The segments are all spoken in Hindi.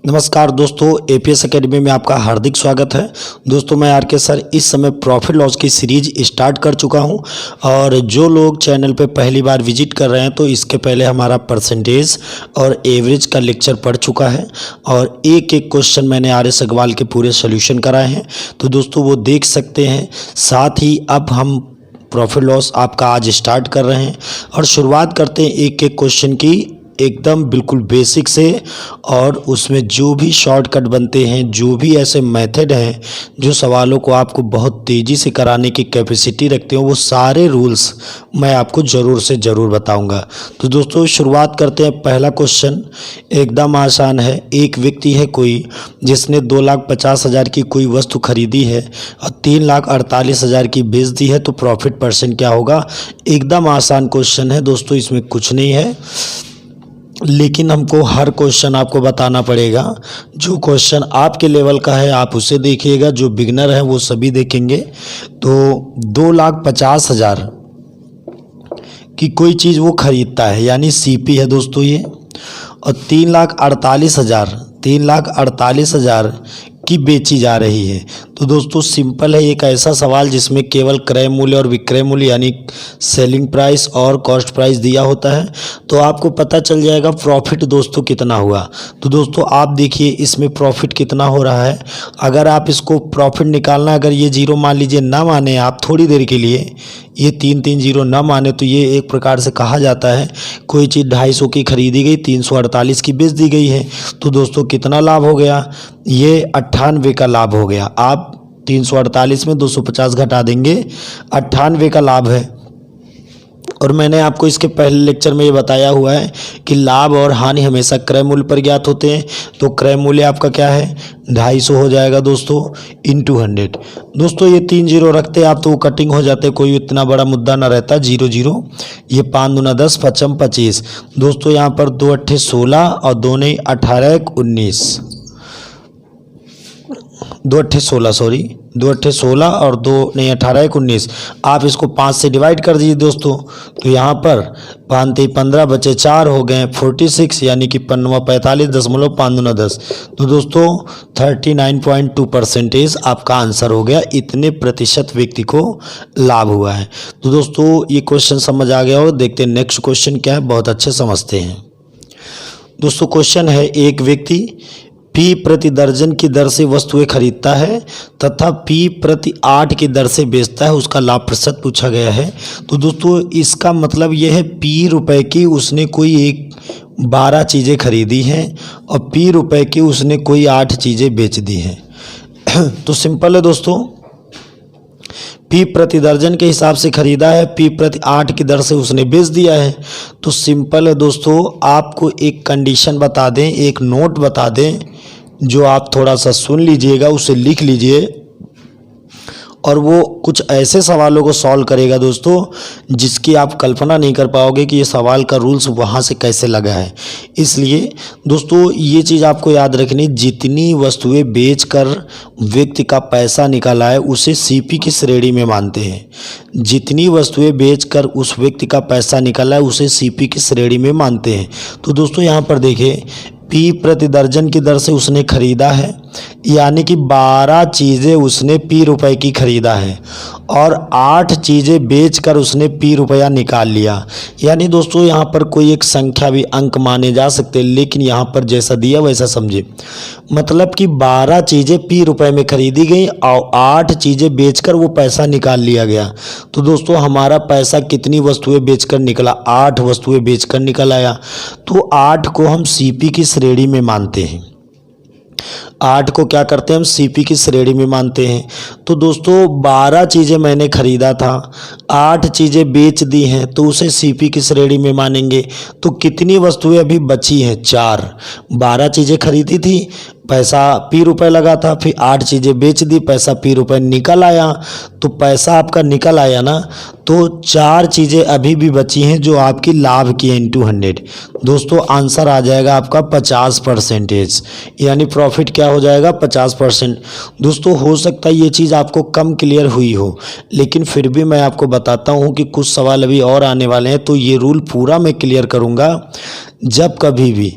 नमस्कार दोस्तों, एपीएस एकेडमी में आपका हार्दिक स्वागत है। दोस्तों मैं आर के सर इस समय प्रॉफिट लॉस की सीरीज स्टार्ट कर चुका हूं और जो लोग चैनल पे पहली बार विजिट कर रहे हैं तो इसके पहले हमारा परसेंटेज और एवरेज का लेक्चर पढ़ चुका है और एक एक क्वेश्चन मैंने आर एस अग्रवाल के पूरे सोल्यूशन कराए हैं, तो दोस्तों वो देख सकते हैं। साथ ही अब हम प्रॉफिट लॉस आपका आज स्टार्ट कर रहे हैं और शुरुआत करते हैं एक एक क्वेश्चन की एकदम बिल्कुल बेसिक से। और उसमें जो भी शॉर्टकट बनते हैं, जो भी ऐसे मेथड हैं जो सवालों को आपको बहुत तेज़ी से कराने की कैपेसिटी रखते हो, वो सारे रूल्स मैं आपको ज़रूर से ज़रूर बताऊंगा। तो दोस्तों शुरुआत करते हैं। पहला क्वेश्चन एकदम आसान है। एक व्यक्ति है कोई जिसने 2,50,000 की कोई वस्तु खरीदी है और 3,48,000 की बेच दी है, तो प्रॉफिट परसेंट क्या होगा। एकदम आसान क्वेश्चन है दोस्तों, इसमें कुछ नहीं है, लेकिन हमको हर क्वेश्चन आपको बताना पड़ेगा। जो क्वेश्चन आपके लेवल का है आप उसे देखिएगा, जो बिगनर है वो सभी देखेंगे। तो 2,50,000 की कोई चीज़ वो खरीदता है, यानी सीपी है दोस्तों ये, और 3,48,000 की बेची जा रही है। तो दोस्तों सिंपल है, एक ऐसा सवाल जिसमें केवल क्रय मूल्य और विक्रय मूल्य यानी सेलिंग प्राइस और कॉस्ट प्राइस दिया होता है, तो आपको पता चल जाएगा प्रॉफिट दोस्तों कितना हुआ। तो दोस्तों आप देखिए इसमें प्रॉफिट कितना हो रहा है। अगर आप इसको प्रॉफिट निकालना, अगर ये जीरो मान लीजिए ना माने आप थोड़ी देर के लिए, ये 3 जीरो ना माने, तो ये एक प्रकार से कहा जाता है कोई चीज़ 250 की खरीदी गई, 348 की बेच दी गई है। तो दोस्तों कितना लाभ हो गया, ये 98 का लाभ हो गया। आप 348 में 250 घटा देंगे, 98 का लाभ है। और मैंने आपको इसके पहले लेक्चर में ये बताया हुआ है कि लाभ और हानि हमेशा क्रय मूल्य पर ज्ञात होते हैं। तो क्रय मूल्य आपका क्या है, 250 हो जाएगा दोस्तों, इंटू 100। दोस्तों ये 3 जीरो रखते आप तो वो कटिंग हो जाते, कोई इतना बड़ा मुद्दा ना रहता। 0 0, ये 5 दूना 10, 5 25। दोस्तों यहाँ पर 2 अट्ठे 16 और 2 नहीं 18 1 19, 2 अट्ठे 16 सॉरी, 2 अट्ठे 16 और 2 नहीं 18 1 19। आप इसको 5 से डिवाइड कर दीजिए दोस्तों, तो यहाँ पर 5 3 15 बचे 4 हो गए 46, यानी कि 45.5 तो दोस्तों 39.2% आपका आंसर हो गया। इतने प्रतिशत व्यक्ति को लाभ हुआ है। तो दोस्तों ये क्वेश्चन समझ आ गया हो। देखते हैं नेक्स्ट क्वेश्चन क्या है, बहुत अच्छे समझते हैं। दोस्तों क्वेश्चन है, एक व्यक्ति पी प्रति दर्जन की दर से वस्तुएं खरीदता है तथा पी प्रति 8 की दर से बेचता है, उसका लाभ प्रतिशत पूछा गया है। तो दोस्तों इसका मतलब यह है पी रुपए की उसने कोई 12 चीज़ें खरीदी हैं और पी रुपए की उसने कोई 8 चीज़ें बेच दी हैं। तो सिंपल है दोस्तों, पी प्रति दर्जन के हिसाब से खरीदा है, पी प्रति 8 की दर से उसने बेच दिया है। तो सिंपल है दोस्तों, आपको एक कंडीशन बता दें, एक नोट बता दें, जो आप थोड़ा सा सुन लीजिएगा, उसे लिख लीजिए और वो कुछ ऐसे सवालों को सॉल्व करेगा दोस्तों जिसकी आप कल्पना नहीं कर पाओगे कि ये सवाल का रूल्स वहाँ से कैसे लगा है। इसलिए दोस्तों ये चीज़ आपको याद रखनी, जितनी वस्तुएं बेचकर व्यक्ति का पैसा निकाला है उसे सीपी की श्रेणी में मानते हैं। जितनी वस्तुएं बेचकर उस व्यक्ति का पैसा निकाला है उसे सीपी की श्रेणी में मानते हैं। तो दोस्तों यहाँ पर देखिए, पी प्रति दर्जन की दर से उसने खरीदा है, यानी कि 12 चीज़ें उसने पी रुपए की खरीदा है और 8 चीज़ें बेचकर उसने पी रुपया निकाल लिया। यानी दोस्तों यहाँ पर कोई एक संख्या भी अंक माने जा सकते, लेकिन यहाँ पर जैसा दिया वैसा समझे। मतलब कि 12 चीज़ें पी रुपए में खरीदी गई और 8 चीज़ें बेचकर वो पैसा निकाल लिया गया। तो दोस्तों हमारा पैसा कितनी वस्तुएं बेचकर निकला, 8 वस्तुएं बेचकर निकल आया। तो 8 को हम सीपी की श्रेणी में मानते हैं। 8 को क्या करते हैं, हम सीपी की श्रेणी में मानते हैं। तो दोस्तों 12 चीज़ें मैंने खरीदा था, 8 चीज़ें बेच दी हैं, तो उसे सीपी की श्रेणी में मानेंगे। तो कितनी वस्तुएं अभी बची हैं, 4। 12 चीज़ें खरीदी थी, पैसा पी रुपए लगा था, फिर 8 चीज़ें बेच दी, पैसा पी रुपए निकल आया। तो पैसा आपका निकल आया ना, तो 4 चीज़ें अभी भी बची हैं जो आपकी लाभ की है, इंटू 100। दोस्तों आंसर आ जाएगा आपका 50%, यानी प्रॉफिट क्या हो जाएगा, 50%। दोस्तों हो सकता है ये चीज़ आपको कम क्लियर हुई हो, लेकिन फिर भी मैं आपको बताता हूँ कि कुछ सवाल अभी और आने वाले हैं, तो ये रूल पूरा मैं क्लियर करूँगा। जब कभी भी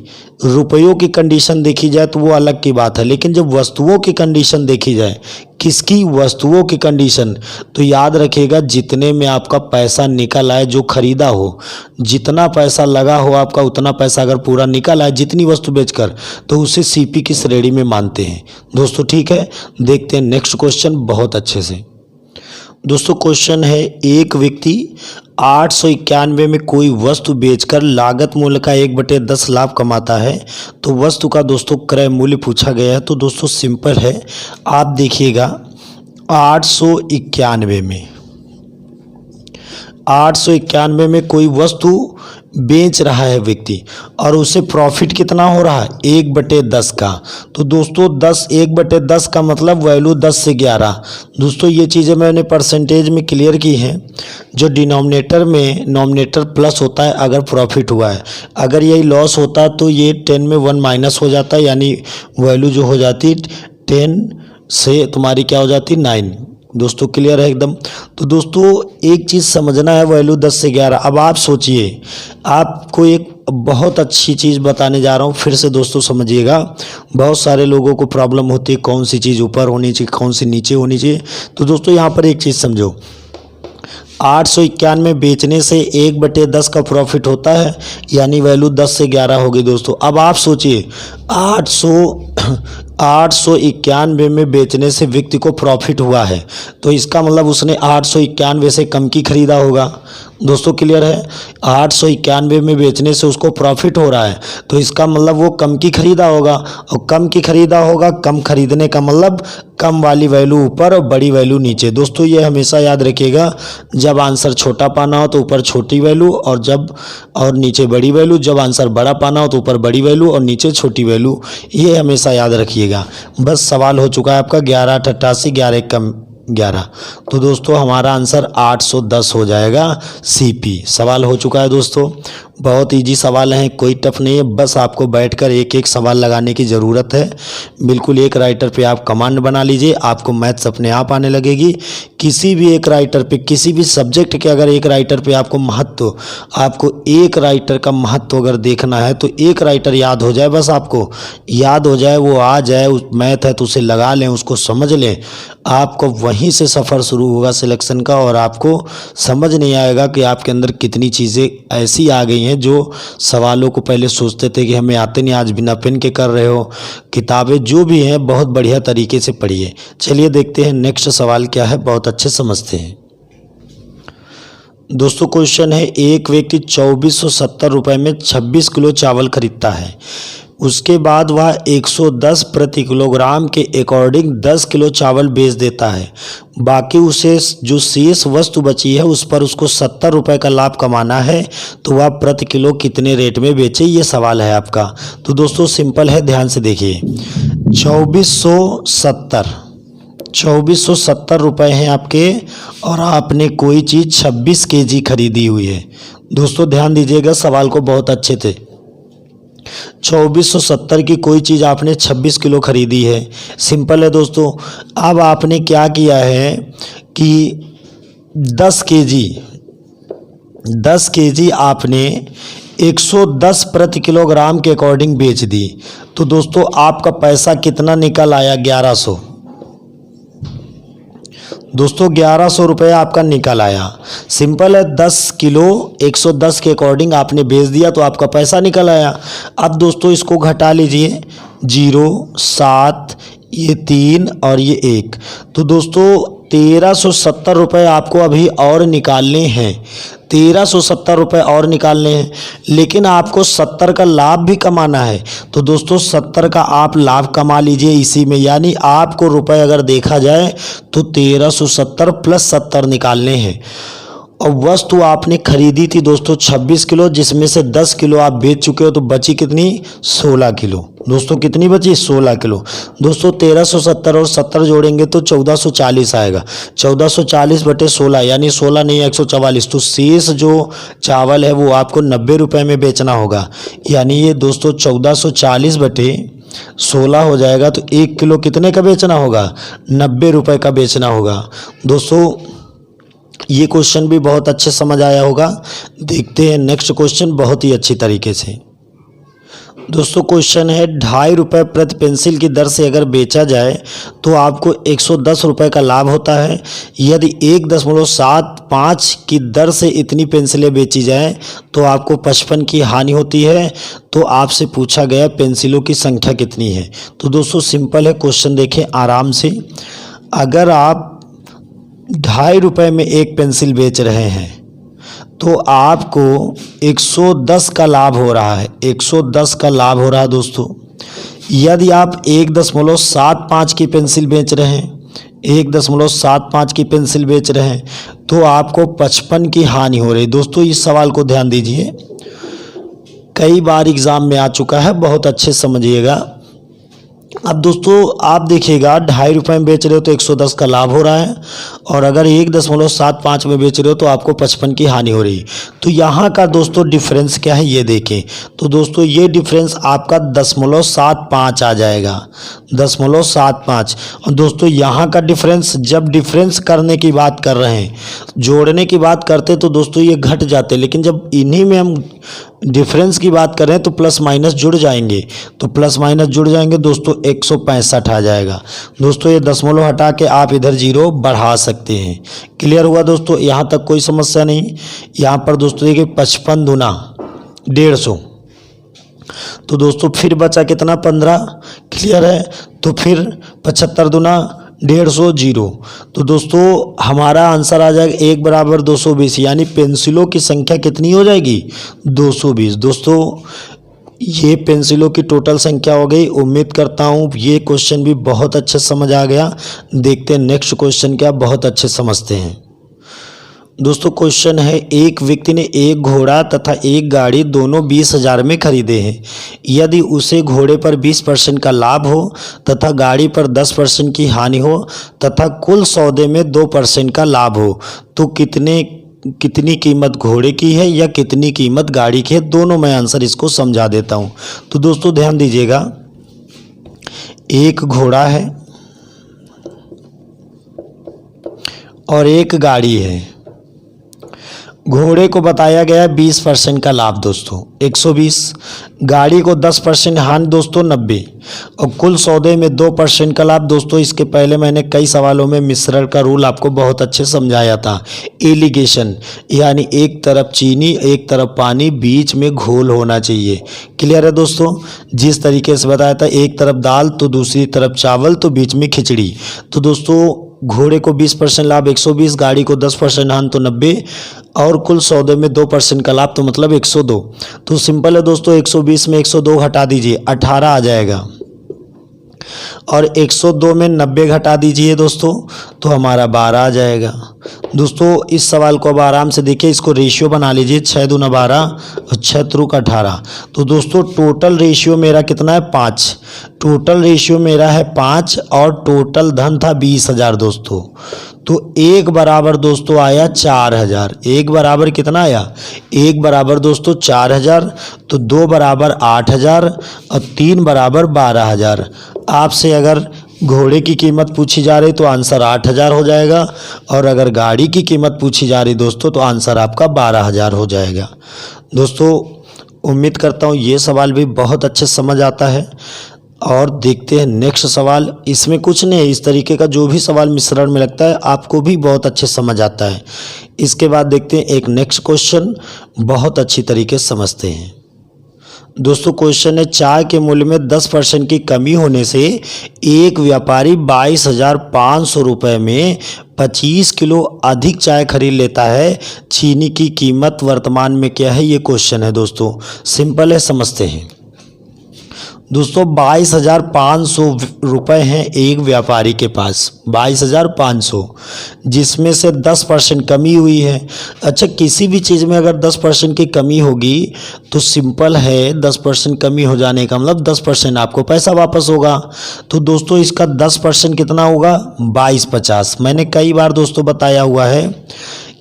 रुपयों की कंडीशन देखी जाए तो वो अलग की बात है, लेकिन जब वस्तुओं की कंडीशन देखी जाए, किसकी, वस्तुओं की कंडीशन, तो याद रखिएगा जितने में आपका पैसा निकल आए, जो खरीदा हो, जितना पैसा लगा हो आपका उतना पैसा अगर पूरा निकल आए जितनी वस्तु बेचकर, तो उसे सीपी की श्रेणी में मानते हैं दोस्तों। ठीक है, देखते हैं नेक्स्ट क्वेश्चन बहुत अच्छे से। दोस्तों क्वेश्चन है, एक व्यक्ति 891 में कोई वस्तु बेचकर लागत मूल्य का 1/10 लाभ कमाता है, तो वस्तु का दोस्तों क्रय मूल्य पूछा गया है। तो दोस्तों सिंपल है, आप देखिएगा 891 में कोई वस्तु बेच रहा है व्यक्ति और उसे प्रॉफिट कितना हो रहा है, 1/10 का। तो दोस्तों 1/10 का मतलब वैल्यू 10 से 11। दोस्तों ये चीज़ें मैंने परसेंटेज में क्लियर की हैं। जो डिनोमिनेटर में नॉमिनेटर प्लस होता है अगर प्रॉफिट हुआ है, अगर यही लॉस होता तो ये 10 में 1 माइनस हो जाता है, यानी वैल्यू जो हो जाती 10 से तुम्हारी क्या हो जाती 9। दोस्तों क्लियर है एकदम। तो दोस्तों एक चीज़ समझना है, वैल्यू 10 से 11। अब आप सोचिए, आपको एक बहुत अच्छी चीज़ बताने जा रहा हूँ, फिर से दोस्तों समझिएगा। बहुत सारे लोगों को प्रॉब्लम होती है कौन सी चीज़ ऊपर होनी चाहिए, कौन सी नीचे होनी चाहिए। तो दोस्तों यहाँ पर एक चीज़ समझो, 891 में बेचने से 1/10 का प्रॉफिट होता है, यानी वैल्यू 10 से 11 होगी दोस्तों। अब आप सोचिए 891 में बेचने से व्यक्ति को प्रॉफिट हुआ है, तो इसका मतलब उसने 891 से कम की खरीदा होगा। दोस्तों क्लियर है, 891 में बेचने से उसको प्रॉफिट हो रहा है, तो इसका मतलब वो कम की खरीदा होगा, और कम की खरीदा होगा, कम खरीदने का मतलब कम वाली वैल्यू ऊपर और बड़ी वैल्यू नीचे। दोस्तों ये हमेशा याद रखिएगा, जब आंसर छोटा पाना हो तो ऊपर छोटी वैल्यू और नीचे बड़ी वैल्यू, जब आंसर बड़ा पाना हो तो ऊपर बड़ी वैल्यू और नीचे छोटी वैल्यू, ये हमेशा याद रखिएगा। बस सवाल हो चुका है आपका 11 8 88 11 कम 11। तो दोस्तों हमारा आंसर 810 हो जाएगा सीपी। सवाल हो चुका है दोस्तों, बहुत इजी सवाल हैं, कोई टफ नहीं है, बस आपको बैठकर एक एक सवाल लगाने की ज़रूरत है। बिल्कुल एक राइटर पे आप कमांड बना लीजिए, आपको मैथ्स अपने आप आने लगेगी। किसी भी एक राइटर पे, किसी भी सब्जेक्ट के अगर एक राइटर पे आपको एक राइटर का महत्व अगर देखना है तो एक राइटर याद हो जाए, बस आपको याद हो जाए, वो आ जाए, उस मैथ है तो उसे लगा लें, उसको समझ लें, आपको वहीं से सफ़र शुरू होगा सिलेक्शन का। और आपको समझ नहीं आएगा कि आपके अंदर कितनी चीज़ें ऐसी आ गई हैं जो सवालों को पहले सोचते थे कि हमें आते नहीं, आज बिना पेन के कर रहे हो। किताबें जो भी हैं बहुत बढ़िया तरीके से पढ़िए। चलिए देखते हैं नेक्स्ट सवाल क्या है, बहुत अच्छे समझते हैं। दोस्तों क्वेश्चन है, एक व्यक्ति 2470 रुपये में 26 किलो चावल खरीदता है, उसके बाद वह 110 प्रति किलोग्राम के अकॉर्डिंग 10 किलो चावल बेच देता है। बाकी उसे जो शेष वस्तु बची है उस पर उसको 70 रुपये का लाभ कमाना है, तो वह प्रति किलो कितने रेट में बेचे, ये सवाल है आपका। तो दोस्तों सिंपल है, ध्यान से देखिए। 2470 रुपये हैं आपके, और आपने कोई चीज़ 26 केजी खरीदी हुई है। दोस्तों ध्यान दीजिएगा, सवाल को बहुत अच्छे थे। 2470 की कोई चीज़ आपने 26 किलो खरीदी है। सिंपल है दोस्तों। अब आपने क्या किया है कि 10 केजी आपने 110 प्रति किलोग्राम के अकॉर्डिंग बेच दी। तो दोस्तों आपका पैसा कितना निकल आया, 1100। दोस्तों 1100 रुपये आपका निकल आया। सिंपल है, 10 किलो 110 के अकॉर्डिंग आपने बेच दिया तो आपका पैसा निकल आया। अब दोस्तों इसको घटा लीजिए, 0 7 ये 3 और ये 1, तो दोस्तों 1370 रुपये आपको अभी और निकालने हैं। 1370 रुपये और निकालने हैं, लेकिन आपको 70 का लाभ भी कमाना है। तो दोस्तों 70 का आप लाभ कमा लीजिए इसी में, यानी आपको रुपए अगर देखा जाए तो 1370 प्लस 70 निकालने हैं। और वस्तु आपने खरीदी थी दोस्तों 26 किलो, जिसमें से 10 किलो आप बेच चुके हो, तो बची कितनी, 16 किलो। दोस्तों कितनी बची, 16 किलो। दोस्तों 1370 और 70 जोड़ेंगे तो 1440 आएगा। 1440 बटे 16 यानी 16 नहीं 144। तो शेष जो चावल है वो आपको 90 रुपये में बेचना होगा, यानी ये दोस्तों 1440 बटे 16 हो जाएगा। तो 1 किलो कितने का बेचना होगा, 90 रुपये का बेचना होगा। दोस्तों ये क्वेश्चन भी बहुत अच्छे समझ आया होगा। देखते हैं नेक्स्ट क्वेश्चन बहुत ही अच्छी तरीके से। दोस्तों क्वेश्चन है 2.5 रुपये प्रति पेंसिल की दर से अगर बेचा जाए तो आपको 110 रुपये का लाभ होता है। यदि 1.75 की दर से इतनी पेंसिलें बेची जाएं तो आपको 55 की हानि होती है। तो आपसे पूछा गया पेंसिलों की संख्या कितनी है। तो दोस्तों सिंपल है क्वेश्चन, देखें आराम से। अगर आप 2.5 रुपये में एक पेंसिल बेच रहे हैं तो आपको 110 का लाभ हो रहा है, 110 का लाभ हो रहा है दोस्तों। यदि आप 1.75 की पेंसिल बेच रहे हैं, 1.75 की पेंसिल बेच रहे हैं तो आपको 55 की हानि हो रही है। दोस्तों इस सवाल को ध्यान दीजिए, कई बार एग्जाम में आ चुका है, बहुत अच्छे समझिएगा। अब दोस्तों आप देखिएगा 2.5 रुपये में बेच रहे हो तो 110 का लाभ हो रहा है, और अगर 1.75 में बेच रहे हो तो आपको 55 की हानि हो रही है। तो यहाँ का दोस्तों डिफरेंस क्या है ये देखें। तो दोस्तों ये डिफरेंस आपका 0.75 आ जाएगा, 0.75। और दोस्तों यहाँ का डिफरेंस, जब डिफरेंस करने की बात कर रहे हैं, जोड़ने की बात करते तो दोस्तों ये घट जाते, लेकिन जब इन्हीं में हम डिफरेंस की बात करें तो प्लस माइनस जुड़ जाएंगे, तो प्लस माइनस जुड़ जाएंगे दोस्तों 165 आ जाएगा। दोस्तों ये दशमलव हटा के आप इधर 0 बढ़ा सकते हैं। क्लियर हुआ दोस्तों, यहाँ तक कोई समस्या नहीं। यहाँ पर दोस्तों देखिए 55 दूना 150, तो दोस्तों फिर बचा कितना 15। क्लियर है, तो फिर 75 दूना 150 0। तो दोस्तों हमारा आंसर आ जाएगा 1 बराबर 220, यानी पेंसिलों की संख्या कितनी हो जाएगी 220। दोस्तों ये पेंसिलों की टोटल संख्या हो गई। उम्मीद करता हूँ ये क्वेश्चन भी बहुत अच्छे समझ आ गया। देखते हैं नेक्स्ट क्वेश्चन क्या, बहुत अच्छे समझते हैं। दोस्तों क्वेश्चन है, एक व्यक्ति ने एक घोड़ा तथा एक गाड़ी दोनों 20,000 में खरीदे हैं। यदि उसे घोड़े पर 20% का लाभ हो तथा गाड़ी पर 10% की हानि हो तथा कुल सौदे में 2% का लाभ हो तो कितनी कीमत घोड़े की है या कितनी कीमत गाड़ी की है। दोनों मैं आंसर इसको समझा देता हूँ। तो दोस्तों ध्यान दीजिएगा, एक घोड़ा है और एक गाड़ी है। घोड़े को बताया गया 20% का लाभ दोस्तों 120, गाड़ी को 10% हानि दोस्तों 90, और कुल सौदे में 2% का लाभ। दोस्तों इसके पहले मैंने कई सवालों में मिश्रण का रूल आपको बहुत अच्छे समझाया था। एलिगेशन यानी एक तरफ चीनी एक तरफ पानी, बीच में घोल होना चाहिए। क्लियर है दोस्तों, जिस तरीके से बताया था, एक तरफ दाल तो दूसरी तरफ चावल तो बीच में खिचड़ी। तो दोस्तों घोड़े को 20% लाभ 120, गाड़ी को 10% हानि तो 90, और कुल सौदे में 2% का लाभ तो मतलब 102। तो सिंपल है दोस्तों, 120 में 102 घटा दीजिए 18 आ जाएगा, और 102 में 90 घटा दीजिए दोस्तों तो हमारा 12 आ जाएगा। दोस्तों इस सवाल को अब आराम से देखिए, इसको रेशियो बना लीजिए, 6 दूना 12 और 6 त्रिक 18। तो दोस्तों टोटल रेशियो मेरा कितना है 5, टोटल रेशियो मेरा है 5, और टोटल धन था 20,000 दोस्तों। तो 1 बराबर दोस्तों आया 4,000। 1 बराबर कितना आया, 1 बराबर दोस्तों 4,000, तो 2 बराबर 8,000 और 3 बराबर 12,000। आपसे अगर घोड़े की कीमत पूछी जा रही तो आंसर 8,000 हो जाएगा, और अगर गाड़ी की कीमत पूछी जा रही दोस्तों तो आंसर आपका 12,000 हो जाएगा। दोस्तों उम्मीद करता हूँ ये सवाल भी बहुत अच्छे समझ आता है। और देखते हैं नेक्स्ट सवाल। इसमें कुछ नहीं है, इस तरीके का जो भी सवाल मिश्रण में लगता है आपको भी बहुत अच्छे समझ आता है। इसके बाद देखते हैं एक नेक्स्ट क्वेश्चन, बहुत अच्छी तरीके से समझते हैं। दोस्तों क्वेश्चन है, चाय के मूल्य में 10% की कमी होने से एक व्यापारी 22,500 रुपये में 25 किलो अधिक चाय खरीद लेता है। चीनी की कीमत वर्तमान में क्या है, ये क्वेश्चन है दोस्तों। सिंपल है, समझते हैं। दोस्तों 22,500 रुपये हैं एक व्यापारी के पास, 22,500, जिसमें से 10% कमी हुई है। अच्छा, किसी भी चीज़ में अगर 10% की कमी होगी तो सिंपल है, 10% कमी हो जाने का मतलब 10% आपको पैसा वापस होगा। तो दोस्तों इसका 10% कितना होगा 22,50। मैंने कई बार दोस्तों बताया हुआ है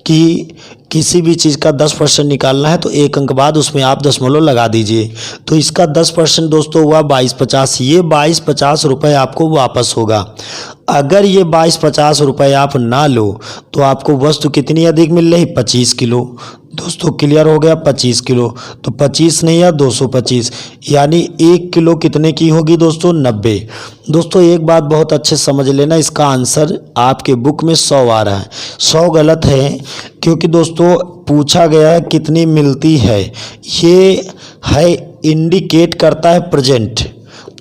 कि किसी भी चीज़ का 10% निकालना है तो एक अंक बाद उसमें आप दशमलव लगा दीजिए। तो इसका 10% दोस्तों हुआ 22,50। ये 22,50 रुपये आपको वापस होगा। अगर ये 22,50 रुपये आप ना लो तो आपको वस्तु कितनी अधिक मिल रही, 25 किलो। दोस्तों क्लियर हो गया। 25 किलो, तो 25 नहीं या 225, यानी 1 किलो कितने की होगी दोस्तों? 90। दोस्तों एक बात बहुत अच्छे समझ लेना, इसका आंसर आपके बुक में 100 आ रहा है। 100 गलत है, क्योंकि दोस्तों पूछा गया है कितनी मिलती है। ये है इंडिकेट करता है प्रेजेंट।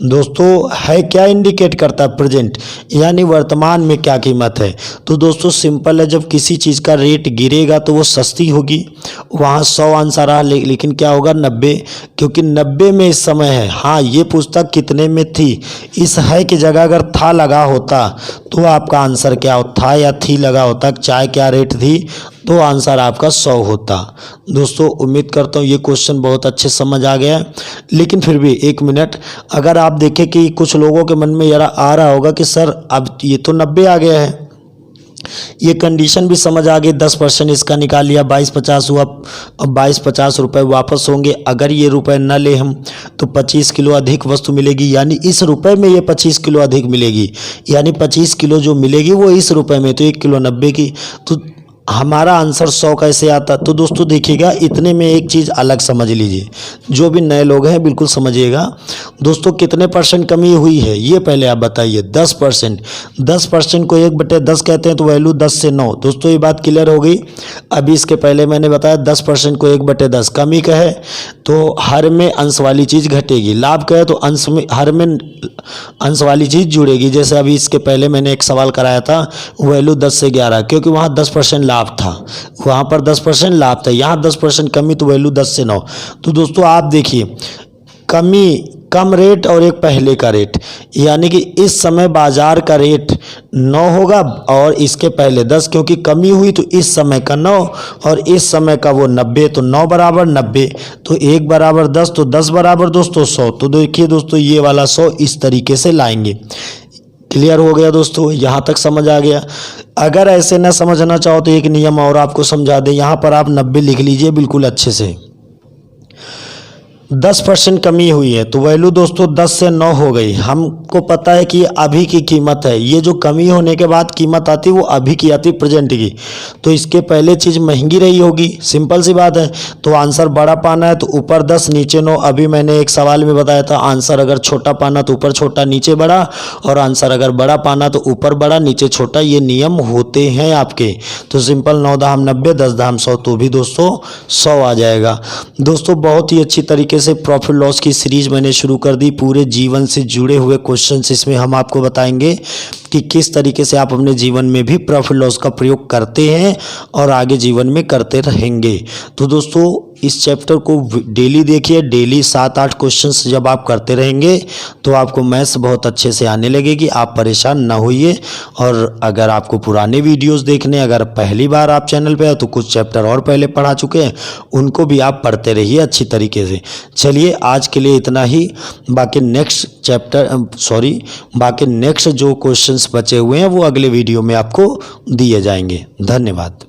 दोस्तों है क्या इंडिकेट करता है? प्रेजेंट, यानी वर्तमान में क्या कीमत है। तो दोस्तों सिंपल है, जब किसी चीज़ का रेट गिरेगा तो वो सस्ती होगी। वहाँ 100 आंसर रहा, लेकिन क्या होगा? 90, क्योंकि 90 में इस समय है। हाँ, ये पूछता कितने में थी, इस है की जगह अगर था लगा होता तो आपका आंसर क्या था या थी लगा होता, चाय क्या रेट थी, तो आंसर आपका 100 होता। दोस्तों उम्मीद करता हूँ ये क्वेश्चन बहुत अच्छे समझ आ गया है। लेकिन फिर भी 1 मिनट, अगर आप देखें कि कुछ लोगों के मन में यार आ रहा होगा कि सर अब ये तो 90 आ गया है, ये कंडीशन भी समझ आ गई, 10% इसका निकाल लिया, 2250 हुआ। अब 2250 रुपये वापस होंगे। अगर ये रुपए न ले हम तो 25 किलो अधिक वस्तु मिलेगी, यानी इस रुपए में ये 25 किलो अधिक मिलेगी, यानी 25 किलो जो मिलेगी वो इस रुपए में, तो 1 किलो 90 की। तो हमारा आंसर 100 कैसे आता? तो दोस्तों देखिएगा, इतने में एक चीज़ अलग समझ लीजिए, जो भी नए लोग हैं बिल्कुल समझिएगा। दोस्तों कितने % कमी हुई है ये पहले आप बताइए? 10%। 10% को 1/10 कहते हैं, तो वैल्यू 10 से 9। दोस्तों ये बात क्लियर हो गई। अभी इसके पहले मैंने बताया 10% को 1/10 कमी का है तो हर में अंश वाली चीज़ घटेगी, लाभ का है तो अंश में हर में अंश वाली चीज़ जुड़ेगी। जैसे अभी इसके पहले मैंने एक सवाल कराया था, वैल्यू 10 से 11, क्योंकि वहाँ 10% लाभ था, वहाँ पर 10% लाभ था, यहाँ 10% कमी, तो वैल्यू 10 से 9। तो दोस्तों आप देखिए, कमी कम रेट और एक पहले का रेट, यानी कि इस समय बाजार का रेट 9 होगा और इसके पहले 10, क्योंकि कमी हुई तो इस समय का 9 और इस समय का वो 90, तो 9 बराबर 90, तो 1 बराबर 10, तो 10 बराबर दोस्तों 100। तो देखिए दोस्तों ये वाला 100 इस तरीके से लाएंगे। क्लियर हो गया दोस्तों? यहाँ तक समझ आ गया। अगर ऐसे ना समझना चाहो तो एक नियम और आपको समझा दें, यहाँ पर आप 90 लिख लीजिए बिल्कुल अच्छे से। 10% कमी हुई है तो वैल्यू दोस्तों 10 से 9 हो गई। हमको पता है कि अभी की कीमत है, ये जो कमी होने के बाद कीमत आती है वो अभी की आती है, प्रेजेंट की। तो इसके पहले चीज़ महंगी रही होगी, सिंपल सी बात है। तो आंसर बड़ा पाना है तो ऊपर 10 नीचे 9। अभी मैंने एक सवाल में बताया था, आंसर अगर छोटा पाना तो ऊपर छोटा नीचे बड़ा, और आंसर अगर बड़ा पाना तो ऊपर बड़ा नीचे छोटा। ये नियम होते हैं आपके। तो सिंपल 9 दाम 90, 10 दाम 100, तो भी दोस्तों 100 आ जाएगा। दोस्तों बहुत ही अच्छी तरीके से प्रॉफिट लॉस की सीरीज मैंने शुरू कर दी। पूरे जीवन से जुड़े हुए क्वेश्चंस इसमें हम आपको बताएंगे कि किस तरीके से आप अपने जीवन में भी प्रॉफिट लॉस का प्रयोग करते हैं और आगे जीवन में करते रहेंगे। तो दोस्तों इस चैप्टर को डेली देखिए, डेली 7-8 क्वेश्चंस जब आप करते रहेंगे तो आपको मैथ्स बहुत अच्छे से आने लगेगी। आप परेशान ना होइए। और अगर आपको पुराने वीडियोस देखने, अगर पहली बार आप चैनल पे हैं तो कुछ चैप्टर और पहले पढ़ा चुके हैं, उनको भी आप पढ़ते रहिए अच्छी तरीके से। चलिए आज के लिए इतना ही। बाकी नेक्स्ट जो क्वेश्चंस बचे हुए हैं वो अगले वीडियो में आपको दिए जाएंगे। धन्यवाद।